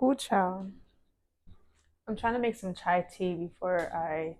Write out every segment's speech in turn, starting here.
Ooh, child. I'm trying to make some chai tea before I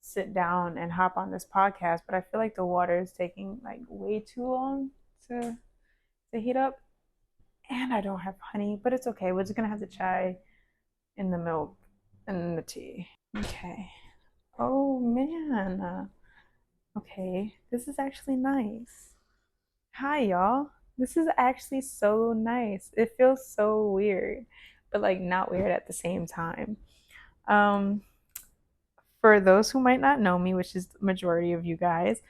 sit down and hop on this podcast, but I feel like the water is taking like way too long to to heat up, and I don't have honey, but it's okay. We're just gonna have the chai in the milk and the tea. Okay. Oh man. Okay, this is actually nice. Hi, y'all. This is actually so nice. It feels so weird, but like not weird at the same time. Um, for those who might not know me, which is the majority of you guys,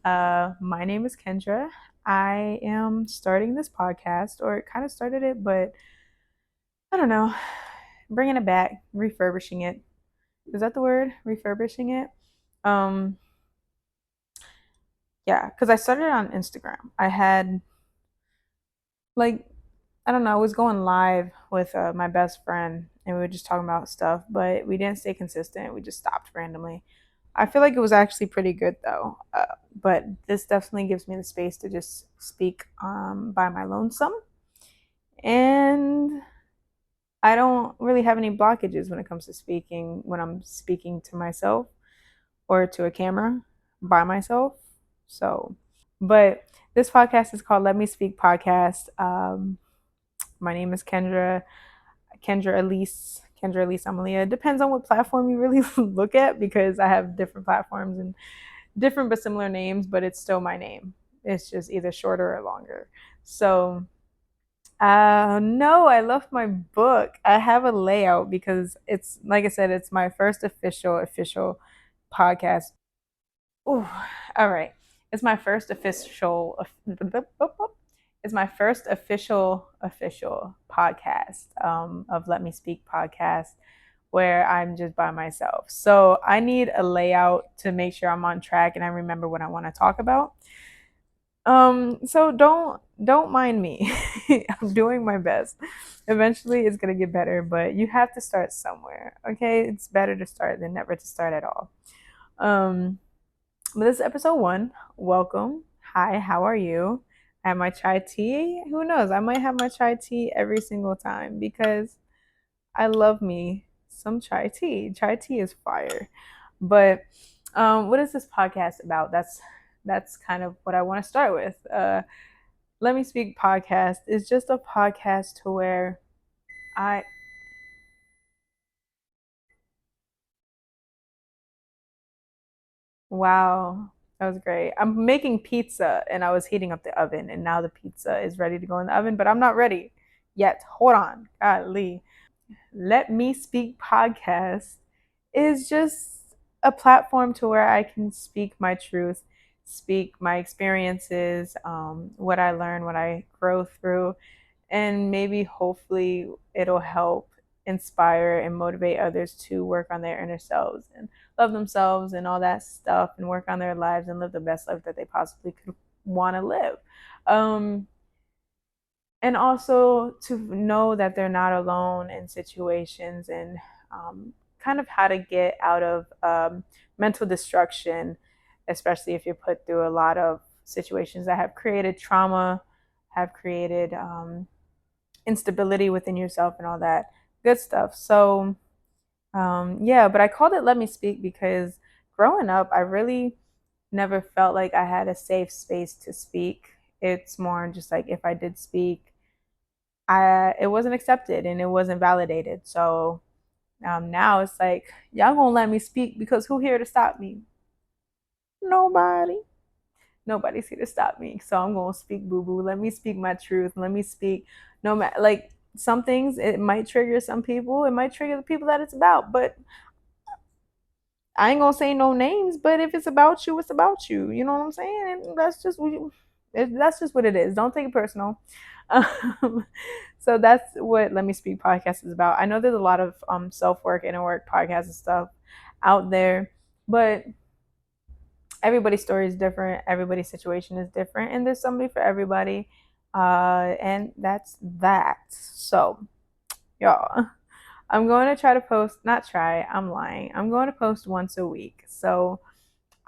my name is Kendra. I am starting this podcast, or it kind of started it, but I don't know, bringing it back, refurbishing it. Is that the word? Refurbishing it? Um, yeah, because I started on Instagram. I had like I don't know, I was going live with my best friend and we were just talking about stuff, but we didn't stay consistent. We just stopped randomly. I feel like it was actually pretty good though. But this definitely gives me the space to just speak by my lonesome. And I don't really have any blockages when it comes to speaking when I'm speaking to myself or to a camera by myself. So, but this podcast is called Let Me Speak Podcast. My name is Kendra Elise Amalia. It depends on what platform you really look at because I have different platforms and different but similar names, but it's still my name. It's just either shorter or longer. So, no, I left my book. I have a layout because it's like I said, it's my first official podcast. Oh, all right. It's my first official. It's my first official podcast of Let Me Speak podcast where I'm just by myself. So I need a layout to make sure I'm on track and I remember what I want to talk about. So don't mind me. I'm doing my best. Eventually it's gonna get better, but you have to start somewhere. Okay, it's better to start than never to start at all. Um, but this is episode one. Welcome. Hi, how are you? I have my chai tea. Who knows? I might have my chai tea every single time because I love me some chai tea. Chai tea is fire. But what is this podcast about? That's kind of what I want to start with. Let Me Speak podcast is just a podcast to where I wow, that was great. I'm making pizza and I was heating up the oven and now the pizza is ready to go in the oven, but I'm not ready yet. Hold on. Golly. Let Me Speak podcast is just a platform to where I can speak my truth, speak my experiences, what I learn, what I grow through, and maybe hopefully it'll help inspire and motivate others to work on their inner selves and love themselves and all that stuff and work on their lives and live the best life that they possibly could want to live. Um, and also to know that they're not alone in situations and kind of how to get out of mental destruction, especially if you're put through a lot of situations that have created trauma, have created instability within yourself, and all that good stuff. So, yeah, but I called it Let Me Speak because growing up, I really never felt like I had a safe space to speak. It's more just like if I did speak, it wasn't accepted and it wasn't validated. So now it's like y'all gonna let me speak because who here to stop me? Nobody. Nobody's here to stop me. So I'm gonna speak boo boo. Let me speak my truth. Let me speak. No matter like some things, it might trigger some people. It might trigger the people that it's about. But I ain't gonna say no names. But if it's about you, it's about you. You know what I'm saying? And that's just what it is. Don't take it personal. Um, so that's what Let Me Speak podcast is about. I know there's a lot of self work, inner work podcasts and stuff out there, but everybody's story is different. Everybody's situation is different, and there's somebody for everybody. And that's that. So, y'all, I'm going to try to post. Not try. I'm lying. I'm going to post once a week. So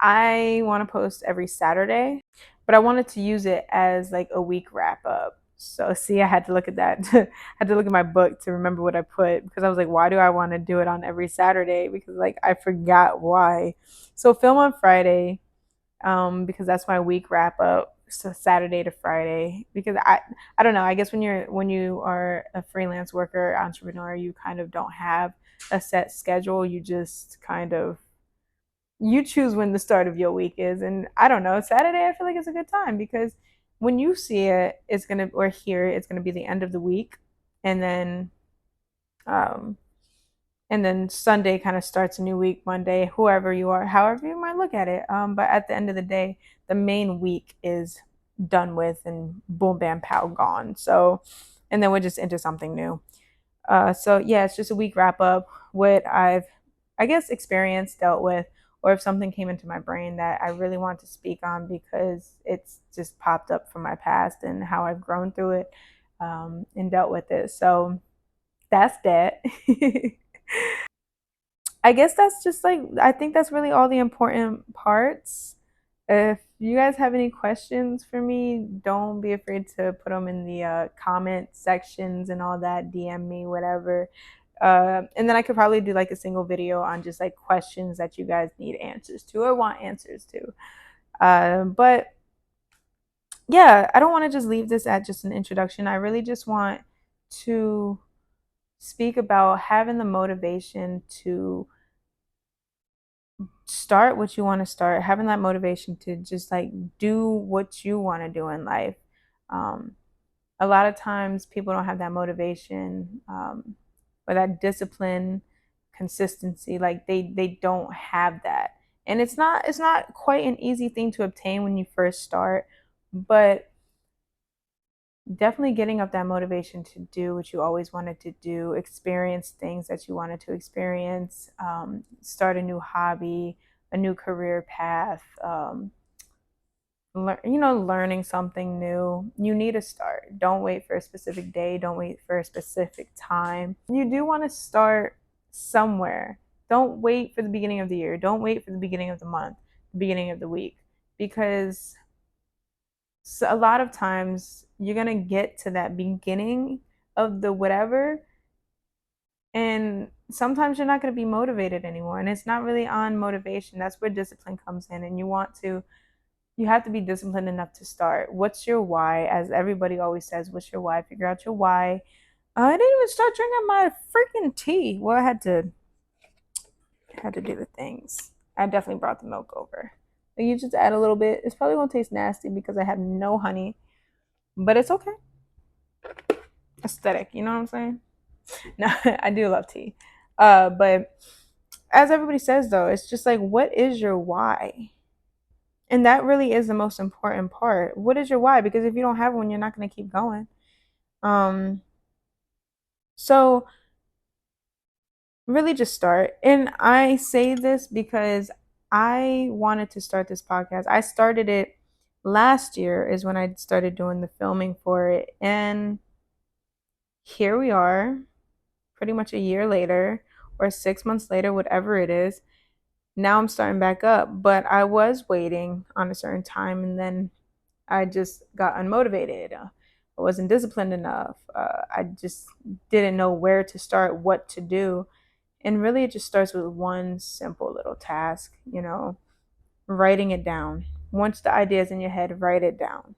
I want to post every Saturday, but I wanted to use it as like a week wrap up. So see, I had to look at that. I had to look at my book to remember what I put because I was like, why do I want to do it on every Saturday? Because like I forgot why. So film on Friday, because that's my week wrap up. So Saturday to Friday. Because I don't know. I guess when you are a freelance worker, entrepreneur, you kind of don't have a set schedule. You just kind of you choose when the start of your week is. And I don't know, Saturday I feel like it's a good time because when you see it, it's gonna or hear it, it's gonna be the end of the week, and um then Sunday kind of starts a new week, Monday, whoever you are, however you might look at it. But at the end of the day, the main week is done with and boom bam pow gone. So and then we're just into something new. So yeah, it's just a week wrap up. What I've, I guess, experienced, dealt with, or if something came into my brain that I really want to speak on because it's just popped up from my past and how I've grown through it and dealt with it. So that's that. I guess that's just like I think that's really all the important parts. If you guys have any questions for me, don't be afraid to put them in the comment sections and all that. DM me, whatever. And then I could probably do like a single video on just like questions that you guys need answers to or want answers to. But yeah, I don't want to just leave this at just an introduction. I really just want to speak about having the motivation to start what you want to start, having that motivation to just like do what you want to do in life. Um, a lot of times people don't have that motivation or that discipline, consistency. Like they don't have that, and it's not quite an easy thing to obtain when you first start, but definitely getting up that motivation to do what you always wanted to do, experience things that you wanted to experience, start a new hobby, a new career path, learning something new. You need to start. Don't wait for a specific day. Don't wait for a specific time. You do want to start somewhere. Don't wait for the beginning of the year. Don't wait for the beginning of the month, the beginning of the week, because so a lot of times you're going to get to that beginning of the whatever, and sometimes you're not going to be motivated anymore, and it's not really on motivation. That's where discipline comes in, and you have to be disciplined enough to start. What's your why? As everybody always says, what's your why? Figure out your why. I didn't even start drinking my freaking tea. Well, I had to do the things. I definitely brought the milk over. You just add a little bit. It's probably gonna taste nasty because I have no honey, but it's okay. Aesthetic, you know what I'm saying? No, I do love tea. But as everybody says though, it's just like, what is your why? And that really is the most important part. What is your why? Because if you don't have one, you're not going to keep going. Um, so really just start. And I say this because I wanted to start this podcast. I started it last year is when I started doing the filming for it. And here we are, pretty much a year later or 6 months later, whatever it is. Now I'm starting back up, but I was waiting on a certain time and then I just got unmotivated. I wasn't disciplined enough. I just didn't know where to start, what to do. And really, it just starts with one simple little task, writing it down. Once the idea is in your head, write it down.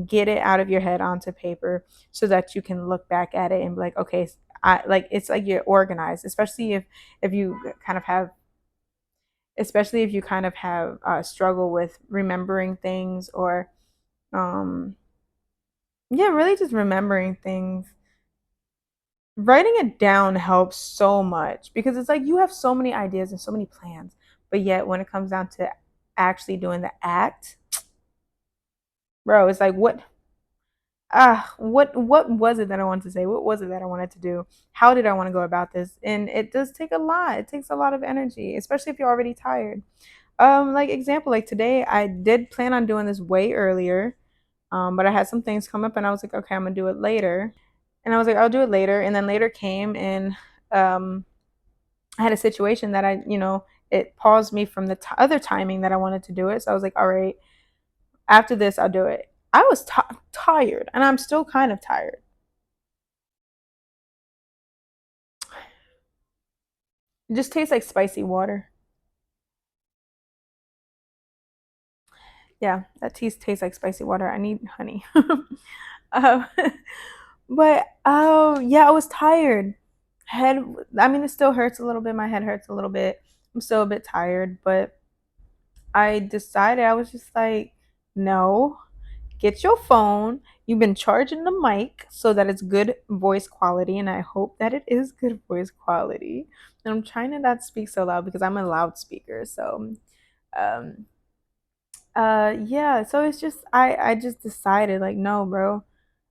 Get it out of your head onto paper so that you can look back at it and be like, okay, it's like you're organized, if you kind of have especially if you kind of have struggle with remembering things or um yeah, really just remembering things. Writing it down helps so much because it's like you have so many ideas and so many plans, but yet when it comes down to actually doing the act, bro, it's like what was it that I wanted to say? What was it that I wanted to do? How did I want to go about this? And it does take a lot. It takes a lot of energy, especially if you're already tired. Like example, like today I did plan on doing this way earlier. But I had some things come up and I was like, okay, I'm gonna do it later. And I was like, I'll do it later. And then later came and um, I had a situation that it paused me from the other timing that I wanted to do it. So I was like, all right, after this, I'll do it. I was tired, and I'm still kind of tired. It just tastes like spicy water. Yeah, that tea tastes like spicy water. I need honey. uh, but oh yeah, I was tired. Head, I mean, it still hurts a little bit. My head hurts a little bit. I'm still a bit tired, but I decided I was just like, no, get your phone. You've been charging the mic so that it's good voice quality, and I hope that it is good voice quality. And I'm trying to not speak so loud because I'm a loudspeaker. So, um, yeah. So it's just I just decided like, no, bro.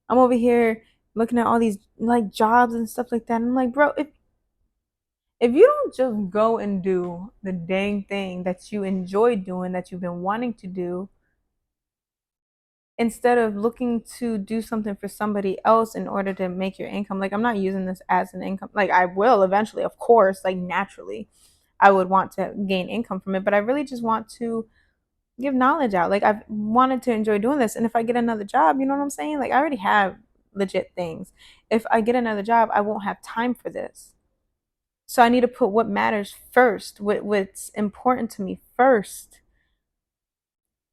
I'm over here looking at all these like jobs and stuff like that. And I'm like, bro, if you don't just go and do the dang thing that you enjoy doing, that you've been wanting to do, instead of looking to do something for somebody else in order to make your income, like I'm not using this as an income, like I will eventually, of course, like naturally I would want to gain income from it, but I really just want to give knowledge out. Like I've wanted to enjoy doing this, and if I get another job, you know what I'm saying, like I already have legit things. If I get another job, I won't have time for this. So I need to put what matters first, what's important to me first.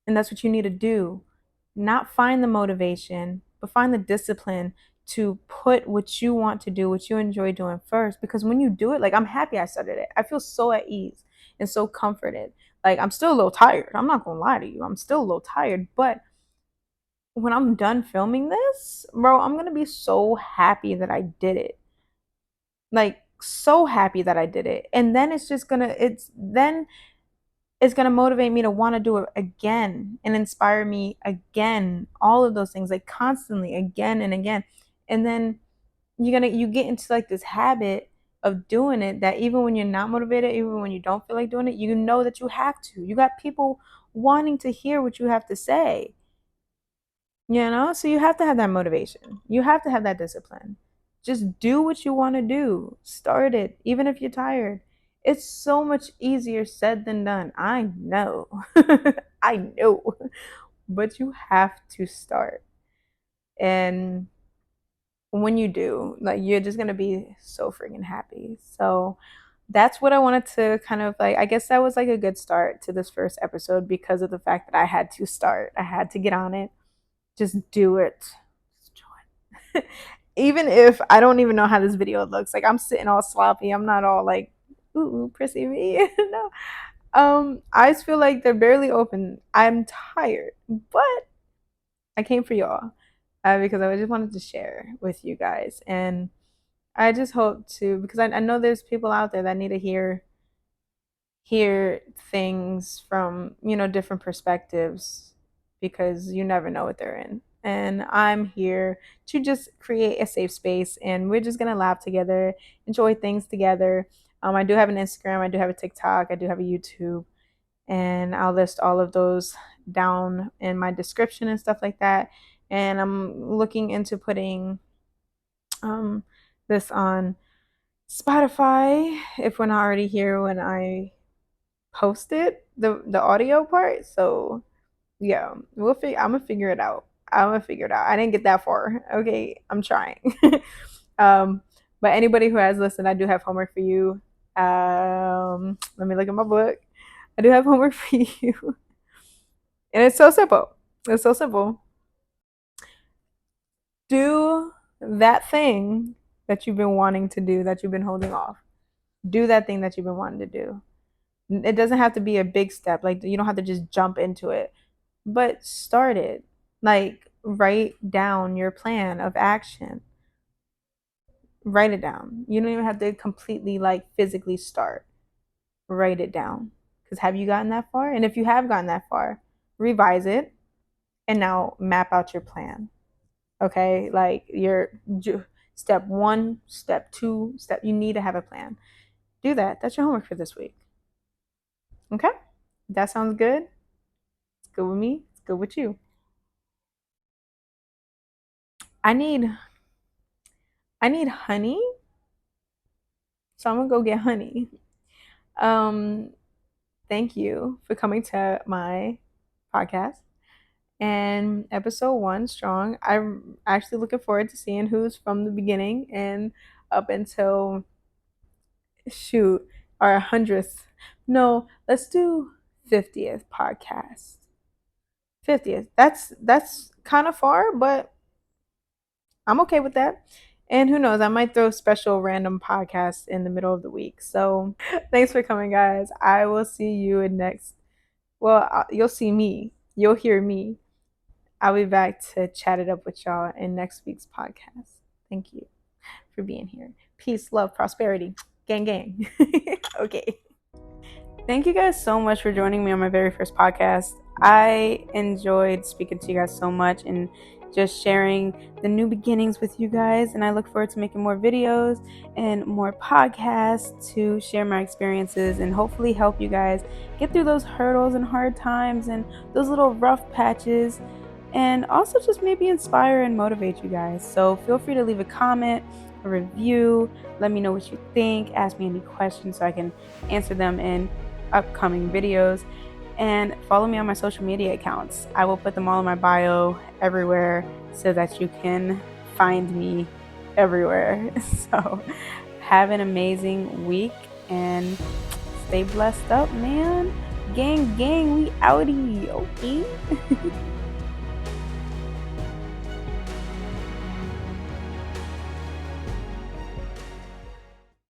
And that's what you need to do. Not find the motivation, but find the discipline to put what you want to do, what you enjoy doing first. Because when you do it, like I'm happy I started it. I feel so at ease and so comforted. Like I'm still a little tired. I'm not gonna lie to you. I'm still a little tired. But when I'm done filming this, bro, I'm gonna be so happy that I did it. Like so happy that I did it. And then it's going to motivate me to want to do it again and inspire me again, all of those things, like constantly again and again. And then you get into like this habit of doing it, that even when you're not motivated, even when you don't feel like doing it, you know that you have to. You got people wanting to hear what you have to say, so you have to have that motivation, you have to have that discipline. Just do what you want to do, start it even if you're tired. It's so much easier said than done, I know. I know, but you have to start. And when you do, like, you're just going to be so freaking happy. So that's what I wanted to kind of like, I guess that was like a good start to this first episode, because of the fact that I had to start, I had to get on it. Just do it. Just do it. Even if I don't even know how this video looks, like I'm sitting all sloppy, I'm not all like, ooh, prissy me. No. Eyes feel like they're barely open. I'm tired, but I came for y'all, because I just wanted to share with you guys. And I just hope to, because I know there's people out there that need to hear things from, different perspectives, because you never know what they're in. And I'm here to just create a safe space, and we're just going to laugh together, enjoy things together. I do have an Instagram, I do have a TikTok, I do have a YouTube, and I'll list all of those down in my description and stuff like that. And I'm looking into putting um, this on Spotify if we're not already here when I post it, the audio part. So yeah, I'm gonna figure it out. I'm gonna figure it out. I didn't get that far. Okay, I'm trying. um, but anybody who has listened, I do have homework for you. Let me look at my book. I do have homework for you, and it's so simple. It's so simple. Do that thing that you've been wanting to do, that you've been holding off. Do that thing that you've been wanting to do. It doesn't have to be a big step. Like, you don't have to just jump into it, but start it. Like, write down your plan of action. Write it down. You don't even have to completely like physically start. Write it down. Because have you gotten that far? And if you have gotten that far, revise it and now map out your plan. Okay, like your step one, step two, you need to have a plan. Do that. That's your homework for this week. Okay, that sounds good. It's good with me. It's good with you. I need I need honey, so I'm gonna go get honey. Um, Thank you for coming to my podcast, and episode 1 strong. I'm actually looking forward to seeing who's from the beginning and up until shoot our 100th. No, let's do 50th podcast. 50th. That's kind of far, but I'm okay with that. And who knows, I might throw special random podcasts in the middle of the week. So thanks for coming, guys. I will see you in next. Well, you'll see me. You'll hear me. I'll be back to chat it up with y'all in next week's podcast. Thank you for being here. Peace, love, prosperity. Gang, gang. Okay. Thank you guys so much for joining me on my very first podcast. I enjoyed speaking to you guys so much and just sharing the new beginnings with you guys. And I look forward to making more videos and more podcasts to share my experiences and hopefully help you guys get through those hurdles and hard times and those little rough patches, and also just maybe inspire and motivate you guys. So feel free to leave a comment, a review, let me know what you think, ask me any questions so I can answer them in upcoming videos, and follow me on my social media accounts. I will put them all in my bio everywhere so that you can find me everywhere. So have an amazing week and stay blessed up, man. Gang, gang, we outie, okay?